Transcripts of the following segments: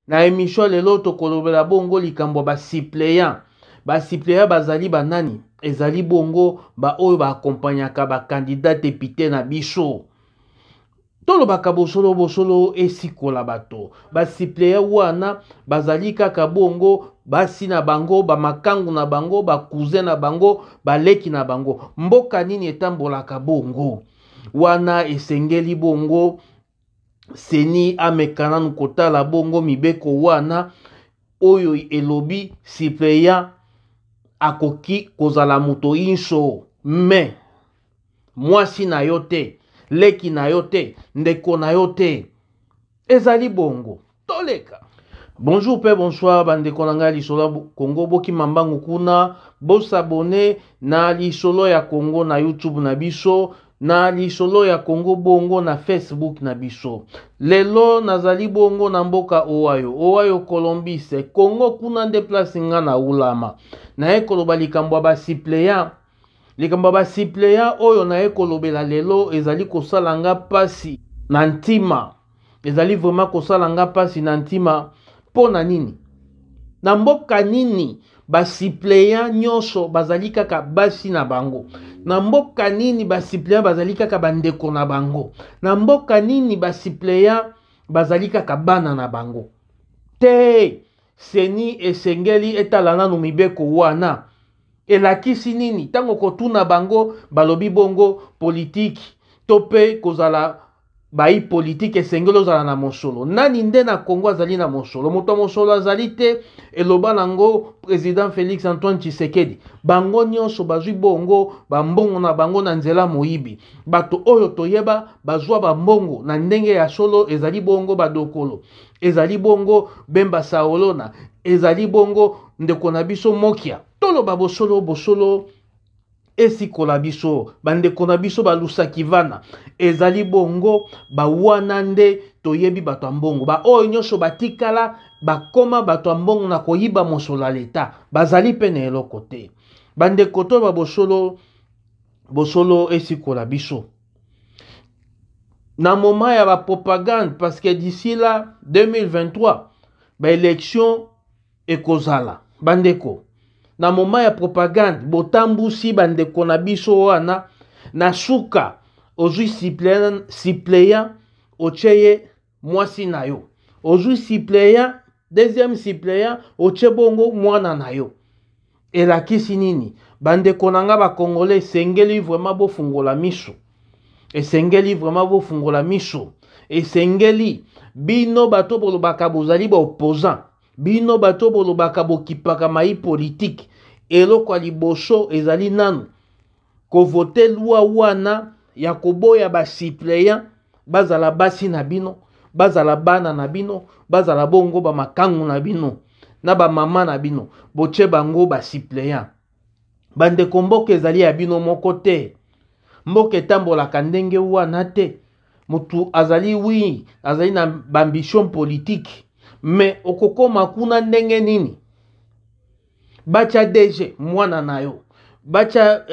Na émission lelo tokolobela bongo likambo ba suppléant. Ba suppléant bazali banani? Ezali bongo ba oyo ba accompagnaka ba candidat député na biso. Tolobaka bosolo esikola bato. Ba suppléant wana bazali kaka bongo basi na bango, ba makangu na bango, ba cousin na bango, ba leki na bango. Mboka nini etambolaka bongo? Wana esengeli bongo seni amekana nukotala bongo mibeko wana oyo elobi suppléant akoki kozala moto inso me mwasi na yo te, leki na yo te, ndeko na yo te. Ezali bongo toleka. Bonjour pe bonsoir bandeko na ngai lisolo Congo boki mambangu kuna bosabone na lisolo ya Congo na YouTube na biso na lisolo ya Congo bongo na Facebook na biso. Lelo nazali bongo na mboka Owayo Colombise Congo kuna nde place nga na ulama. Na ekoloba likambo ba suppléant. Likambo ba suppléant oyo na ekolobela lelo ezali kosala nga pasi na ntima. Ezali vraiment kosala nga pasi na ntima. Pona nini? Na mboka nini ba suppléant nyonso bazali kaka basi na bango? Na mboka nini ba suppléant bazali kaka bandeko na bango? Na mboka nini ba suppléant bazali kaka bana na bango? Te seni esengeli etala nanu mibeko wana. Elakisi nini? Tango kotuna bango balobi bongo politique tope kozala bai politique esengelo zala na mosolo. Nani nde na Congo azali na mosolo? Moto mosolo azali te eloba nango président Félix Antoine Tshisekedi. Bango nyonso bazwi bongo bambongo na bango na nzela moyibi. Bato oyo toyeba bazwa bambongo na ndenge ya solo ezali bongo badokolo. Ezali bongo Bemba Saolona. Ezali bongo ndeko na biso Mokia. Toloba bosolo esikola biso bandeko na biso balusaki vana ezali bongo ba wana nde toyebi bato mbongo ba oyo nyonso batikala bakoma bato mbongo na koyiba mosolo leta bazali pene eloko te bandeko to ba bosolo esikola biso na moment ya ba propagande parce que d'ici là 2023 ba élection ekozala bandeko. Na moment ya propagande botambusi bandeko na biso wana na suka ozui suppléant ocheye mwasi na yo. Ozui suppléant deuxième suppléant oche bongo mwana na yo. Elakisi nini? Bandeko na nga ba Congolais esengeli vraiment bofungola miso. Esengeli vraiment bofungola miso. Esengeli bino bato bolobaka bozali ba opposant. Bino bato bolobaka bokipaka mai politique eloko ya liboso ezali nanu kovote lwa wana ya koboya ba suppléant bazala basi na bino bazala bana na bino bazala bongo ba makangu na bino na ba mama na bino boche bango ba suppléant. Bandeko mboka ezali ya bino moko te, mboka etambolaka ndenge wana te. Mutu azali azali na ambition politique mais okokoma kuna ndenge nini? Bacha DG mwana na yo, bacha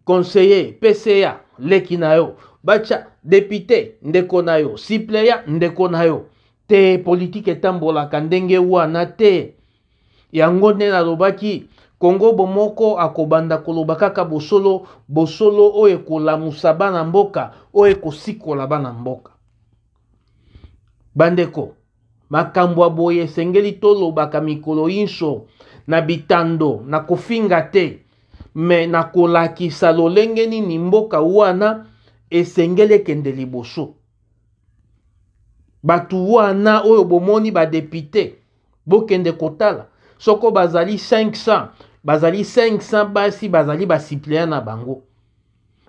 conseiller PCA leki na yo, bacha député ndeko na yo, suppléant ndeko na yo. Te politique etambolaka ndenge wana te. Yango nde nalobaki Congo bomoko akobanda koloba kaka bosolo oyo ekolamusa bana mboka oyo ekosikola bana mboka. Bandeko makambo ya boye esengeli tolobaka mikolo inso na bitando na kofinga te me na kolakisa lolenge nini mboka wana esengeli ekende liboso. Batu wana oyo bomoni ba député bokende kotala soko bazali 500 basi bazali ba suppléant na bango.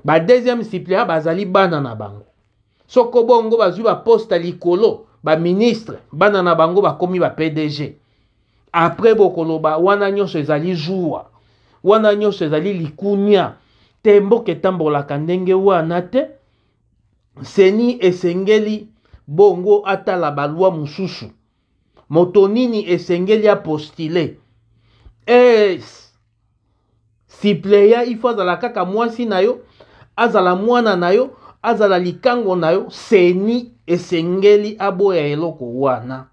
Ba deuxième suppléant bazali bana na bango. Soko bongo bazwi ba poste likolo ba ministre bana na bango bakomi ba PDG. Après bokoloba wana nyonso ezali joua. Wana nyonso ezali likunya. Te mboka etambolaka ndenge wana te. Seni esengeli bongo atala balwa mususu. Moto nini esengeli apostile. Suppléant il faut azala kaka mwasi na yo, azala mwana na yo, azala likango na yo, seni esengeli aboya eloko wana.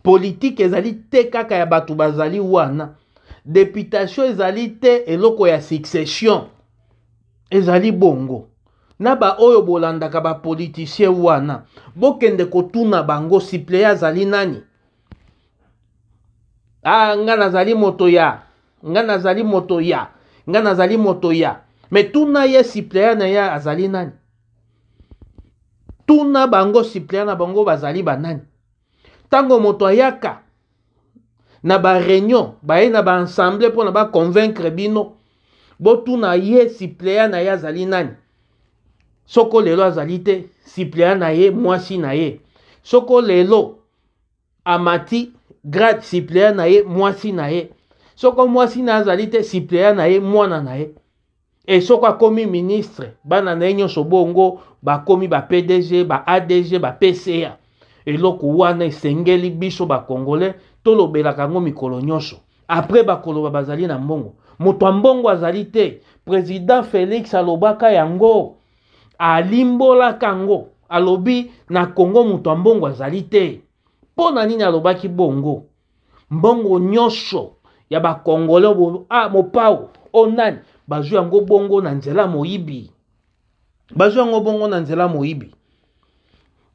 politique ezali te kaka ya bato bazali wana, députation ezali te eloko ya succession ezali bongo. Na ba oyo bolandaka ba politicien wana bokende kotuna bango suppléant azali nani. Nga nazali moto ya, nga nazali moto ya, nga nazali moto ya, me tuna ye suppléant na ya azali nani. Tuna bango suppléant na bango bazali banani. Tango moto ayaka na ba réunion baye na ba ensemble pour na ba convaincre bino, botuna ye suppléant na ya azali nani. Soko lelo azali te, suppléant na ye mwasi na ye. Soko lelo amati grade suppléant na ye mwasi na ye. Soko mwasi na azali te, suppléant na ye mwana na ye. Et soko akomi ministre, bana na ye nyonso bongo bakomi ba PDG, ba ADG, ba PCA. Eloko wana esengeli biso ba Congolais tolobelaka ngo mikolo nyonso. Après bakoloba bazali na mbongo. Moto ya mbongo azali te. Président Félix alobaka yango. Alimbola kango. Alobi na Congo moto ya mbongo azali te. Pona nini alobaki bongo? Mbongo nyonso ya ba Congolais mopao onani bazwi yango bongo na nzela moyibi. Bazwi yango bongo na nzela moyibi.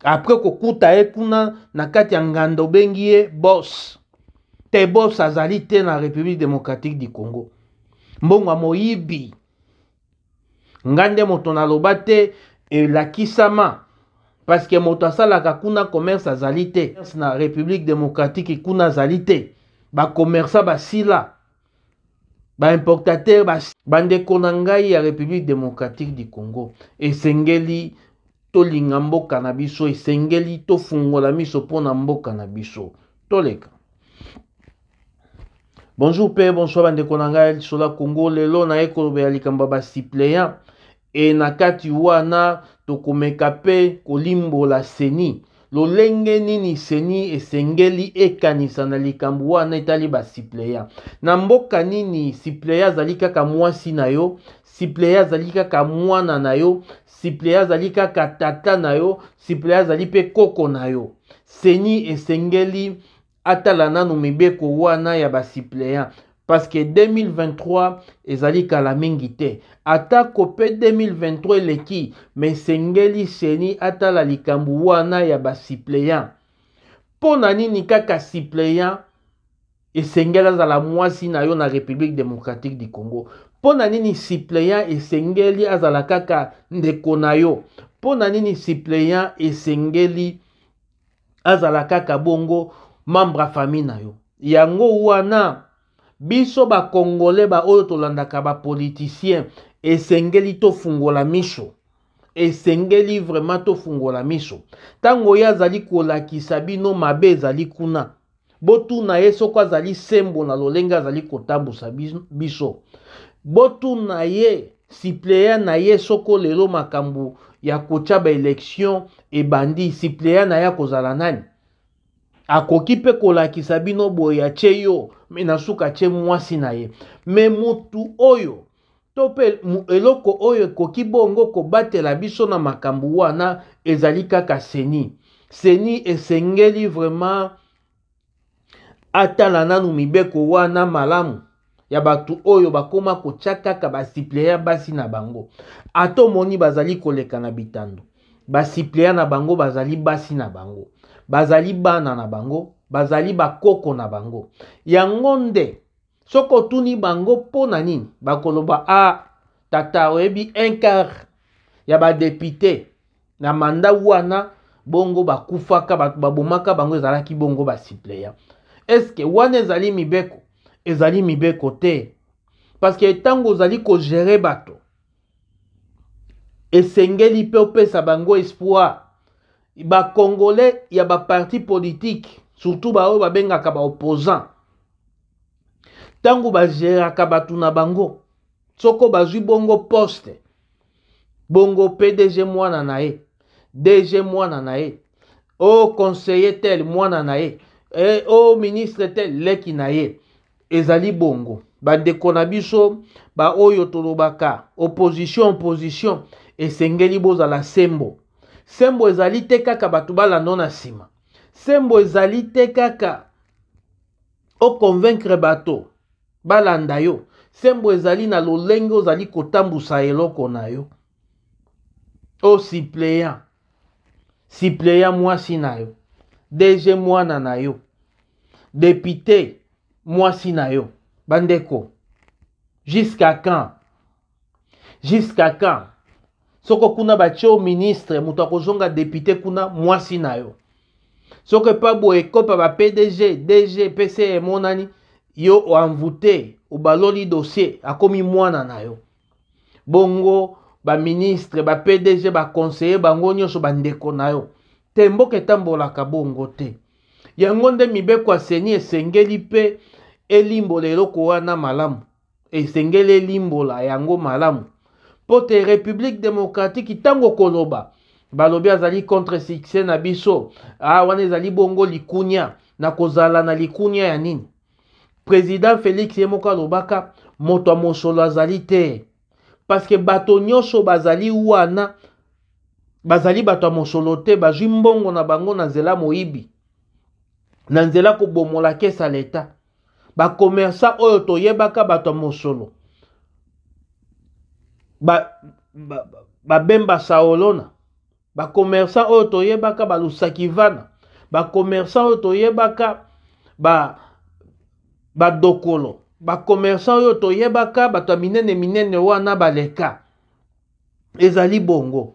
Après kokuta ye kuna na kati ya ngando bengi ye boss. Te boss azali te na République démocratique du Congo. Mbongo ya moyibi. Ngande moto naloba te elakisama. Parce que moto asalaka kuna commerce azali te. Na République démocratique kuna azali te. Ba commerça basila. Ba importateur bandeko na ngai ya République démocratique du Congo. Esengeli tolinga mboka na biso, esengeli tofungola miso pona mboka na biso. Toleka. Bonjour père, bonsoir bandeko na ngai sola Congo. Lelo na ekolobe ya likamba ba suppléant. E na kati wana tokomeka pe kolimbola seni. Lolenge nini seni esengeli ekanisa na likambo wana etali ba suppléant. Na mboka nini suppléant azali kaka mwasi na yo, suppléant azali kaka mwana na yo, suppléant azali kaka tata na yo, suppléant azali pe koko na yo. Seni esengeli atala nanu mibeko wana ya ba suppléant. Parce que 2023 ezali kala mingi te. Atako pe 2023 leki, mais sengeli seni atala likambu wana ya ba suppléant. Pona nini kaka suppléant esengeli azala mwasi na yo na République démocratique du Congo. Pona nini suppléant esengeli azala kaka ndeko na yo. Pona nini suppléant esengeli azala kaka bongo membre ya famille na yo. Yango wana biso ba Congolais ba oyo tolandaka ba politicien esengeli tofungola miso. Esengeli vraiment tofungola miso. Tango ya azali kolakisa bino mabe ezali kuna. Botuna ye soko azali sembo na lolenga azali kotambusa biso. Botuna ye suppléant na ye soko lelo makambu ya kotia ba élection ebandi, suppléant na ya kozala nani? Akoki pe kolakisa bino boya che yo me na suka che mwasi na ye. Me mutu oyo to pe eloko oyo koki bongo kobatela biso na makambu wana ezali kaka seni. Seni esengeli vraiment atala nanu mibeko wana malamu ya batu oyo bakoma kotia kaka ba suppléant basi na bango. Ato moni bazali koleka na bitando. Ba suppléant na bango bazali basi na bango. Bazali bana na bango, bazali bakoko na bango. Yango nde soko tuni bango pona nini bakoloba tata oyebi un quart ya ba député na manda wana bongo bakufaka babomaka bango ezalaki bongo ba suppléant. Est-ce que wana ezali mibeko? Ezali mibeko te. Parce que tango ozali ko gérer bato esengeli pe opesa bango espoir. Ba Congolais ya ba parti politique, surtout ba oyo babengaka ba opposant. Tango ba geraka batu na bango, soko bazwi bongo poste, bongo PDG mwana na ye, DG mwana na ye, o conseiller tel mwana na ye, o ministre tel leki na ye, ezali bongo. Bandeko na biso ba oyo tolobaka opposition esengeli bozala sembo. Sembo ezali te kaka batu balando na sima. Sembo ezali te kaka o convaincre bato balanda yo sembo ezali na lolenge ozali kotambusa eloko na yo o suppléant mwasi na yo DG mwana na yo député mwasi na yo bandeko jusqu'à quand soko kuna batio ministre muto akozonga député kuna mwasi na yo soko pa boye kopa ba PDG DG PC monani yo oanvute obaloli dossier akomi mwana na yo bongo ba ministre ba PDG ba conseiller bango nyonso bandeko na yo te mboka etambolaka bongo te yango nde mibeko aseni esengeli pe elimbola eloko wana malamu esengeli elimbola yango malamu po te République démocratique ntango koloba balobi azali contre succès na biso wana ezali bongo likunya na kozala na likunya ya nini président Félix ye moko alobaka moto ya mosolo azali te parce que bato nyonso bazali wana bazali bato ya mosolo te bazwi mbongo na bango na nzela moyibi na nzela kobomola kesa leta bakomersa oyo toyebaka bato ya mosolo babemba saolona bakomersa oyo toyebaka balusakivana bakomersa oyo toyebaka badokolo bakomersa oyo toyebaka bato ya minene wana baleka ezali bongo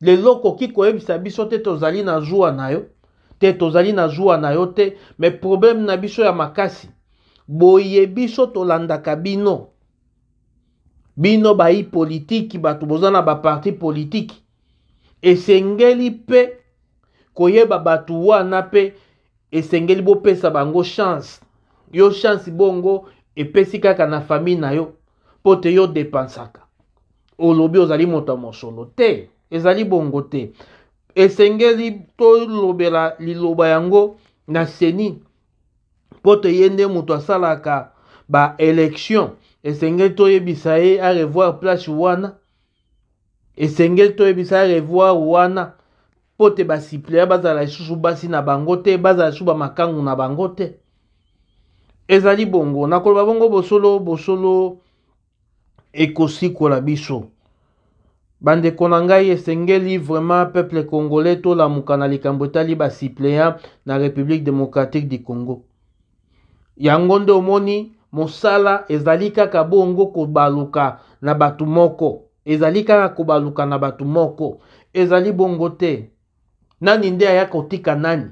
lelo koki koyebisa biso te tozali na zuwa na yo te tozali na zuwa na yo te mais problème na biso ya makasi boye biso tolandaka bino bayi politiki bato boza na baparti politiki esengeli pe koyeba bato wana pe esengeli bopesa bango chance yo chance bongo epesi kaka na famille na yo po te yo dépensaka olobi ozali moto ya mosolo te ezali bongo te esengeli tolobela liloba yango na seni po te ye nde moto asalaka ba élection esengeli toyebisa ye a revoir place wana esengeli toyebisa a revoir wana po te basiplea bazala lisusu basi na bango te bazala lisusu bamakangu na bango te ezali bongo nakoloba bongo bosolo ekosikola biso bandeko na ngai esengeli vraiment peuple congolais tolamuka na likambo etali basiplea na République démocratique du Congo yango nde omoni mosala ezali kaka bongo kobaluka na batu moko ezali kaka kobaluka na batu moko ezali bongo te nani nde aya kotika nani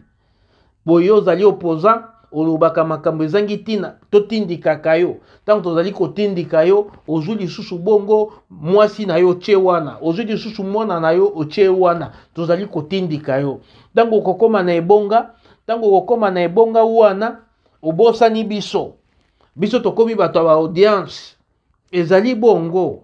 boye ozali opposant olobaka makambo ezangi tina totindikaka yo ntango tozali kotindika yo ozwi lisusu bongo mwasi na yo otie wana ozwi lisusu mwana na yo otie wana tozali kotindika yo ntango okokoma na ebonga wana obosani biso tokomi bato ba audience ezali bongo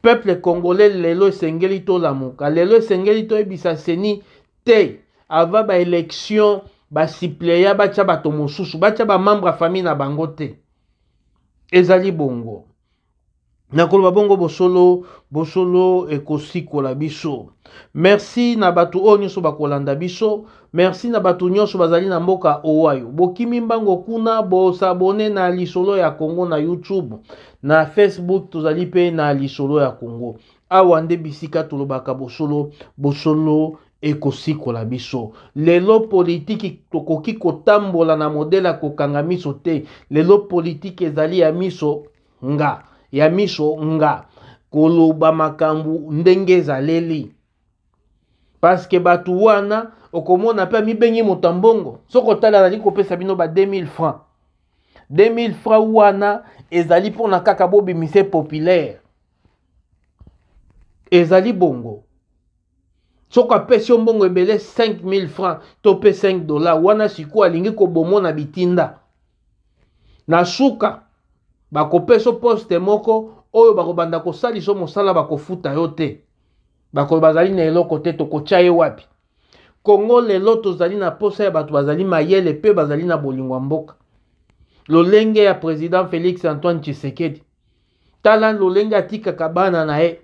peuple congolais lelo esengeli tolamuka lelo esengeli toyebisa seni te ava ba élection basipleya batya bato mosusu batya bamembre ya famille na bango te ezali bongo nakoloba bongo bosolo ekosikola biso merci na bato oyo nyonso bakolanda biso merci na bato nyonso bazali na mboka owayo bokimi mbango kuna bosabone na lisolo ya Congo na YouTube na Facebook tozali pe na lisolo ya Congo awa nde bisika tolobaka bosolo ekosikola biso lelo politiki tokoki kotambola na modele ya kokanga miso te lelo politiki ezali ya miso nga koloba makambu ndenge ezaleli parce que bato wana okomona pe mibengi moto mbongo soko tala azali kopesa bino ba 2000 francs wana ezali pona kaka bobimise populaire ezali bongo soko apesi yo mbongo ebele 5000 francs to pe $5 wana siku alingi kobomona bitinda na suka bakopesa poste moko oyo bakobanda kosalisa mosala bakofuta yo te bako bazali na eloko te tokotya ye wapi Congo lelo tozali na posa ya bato bazali mayele pe bazali na bolingwa mboka lolenge ya président Félix Antoine Tshisekedi tala lolenge atikaka bana na ye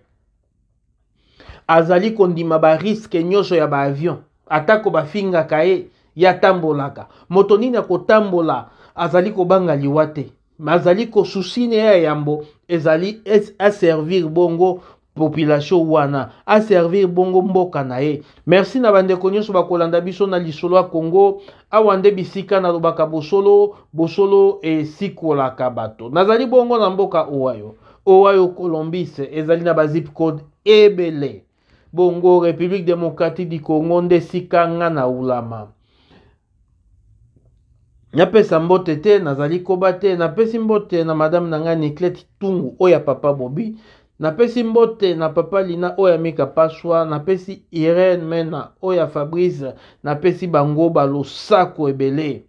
azali kondima ba risque nyonso ya ba avion atako bafingaka ye ya tambolaka moto nini akotambola azali kobanga liwa te mais azali kosusine ya yambo ezali aservir bongo population wana aservir bongo mboka na ye. Merci na bandeko nyonso bakolanda biso na lisolo ya Congo awa nde bisika nalobaka bosolo esikolaka bato. Nazali bongo na mboka Ohio Columbus ezali na ba zip code ebele bongo République démocratique du Congo nde sika nga na ulama. Napesa mbote te nazali koba te napesi mbote na madame nanga Niclette Tungu oya papa Bobi, napesi mbote na papa Lina oya Mika Paswa, napesi Irene Mena oya Fabrice, napesi bango balosako ebele.